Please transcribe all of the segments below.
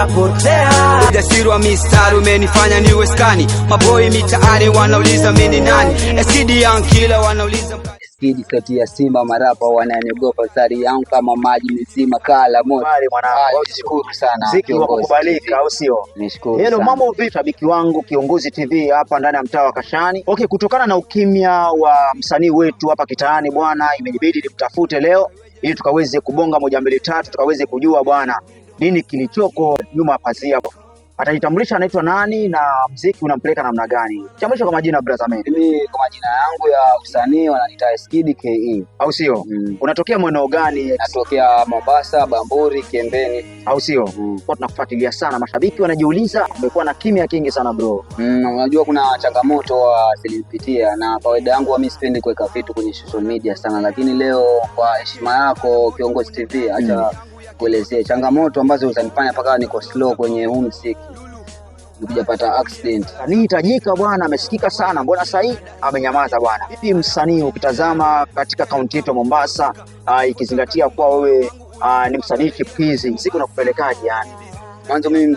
napotea. Ujasiri wa mistari umenifanya niwe skani. Maboi mitaani wanauliza mimi nani. Skidi Young Killer wanauliza Skidi kati ya Simba marapa wananiogopa sari yangu kama maji mzima kala moto. Mwanangu, nashukuru sana. Ziki wa kukubalika au sio? Nishukuru. Hello, mambo vipi shabiki wangu Kiongozi TV hapa ndani ya mtaa wa Kashani. Okay, kutokana na ukimya wa msanii wetu hapa kitaani bwana, imenibidi nimtafute leo ili tukaweze kubonga moja mbili tatu, tukaweze kujua bwana nini kilichoko nyuma ya pazia. Atajitambulisha anaitwa nani na muziki unampeleka namna gani? Tambulisha kwa majina brother man. Mimi kwa majina yangu ya usanii wananiita Skidi KE. Au sio? Unatokea mweneo gani? Natokea Mombasa, Bamburi, Kembeni. Au sio? Kwa tunakufuatilia sana, mashabiki wanajiuliza, umekuwa na kimya kingi sana bro. Unajua kuna changamoto zilipitia na kawaida yangu mimi sipendi kuweka vitu kwenye social media sana, lakini leo kwa heshima yako Kiongozi TV acha kuelezea changamoto ambazo zanifanya paka niko slow kwenye huu muziki. Nikujapata accident. Msanii tajika bwana amesikika sana, mbona sasa hii amenyamaza bwana? Vipi msanii ukitazama katika kaunti yetu ya Mombasa, ikizingatia kuwa wewe ni msanii chipukizi, muziki unakupelekaje yani? Mwanzo mimi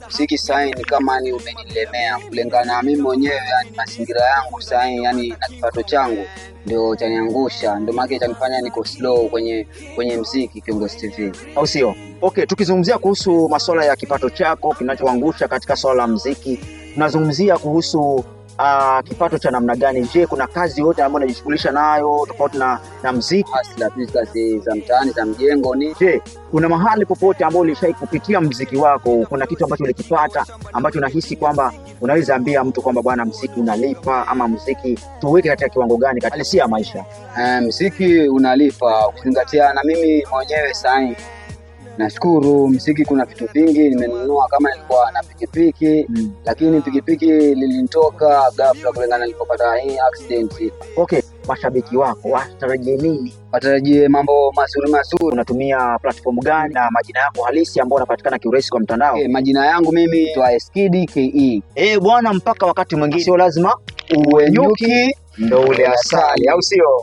muziki sign kama ni umenilemea kulingana na mimi mwenyewe, yani mazingira yangu sign yani na kipato changu ndio chaniangusha, ndio maana chanifanya niko slow kwenye muziki Kiongozi TV. Au sio? Okay, tukizungumzia kuhusu masuala ya kipato chako kinachoangusha katika swala la muziki, tunazungumzia kuhusu kipato cha namna gani? Je, kuna kazi yote ambayo unajishughulisha nayo tofauti na muziki? Hasa kazi za mtaani za mjengo ni. Je, kuna mahali popote ambapo ulishai kupitia muziki wako, kuna kitu ambacho ulikipata ambacho unahisi kwamba unaweza ambia mtu kwamba bwana muziki unalipa, ama muziki tuweke katika kiwango gani katika halisia ya maisha? Muziki unalipa ukizingatia, na mimi mwenyewe sasa nashukuru muziki kuna vitu vingi nimenunua, kama nilikuwa na pikipiki lakini pikipiki lilinitoka ghafla kulingana nilipopata hii accident. Okay, mashabiki wako watarajie nini? Watarajie mambo mazuri. Unatumia platform gani na majina yako halisi ambayo unapatikana kiurahisi kwa mtandao? Majina yangu mimi ni Skidi KE. Bwana, mpaka wakati mwingine, sio lazima uwe nyuki ndo ule asali, au sio?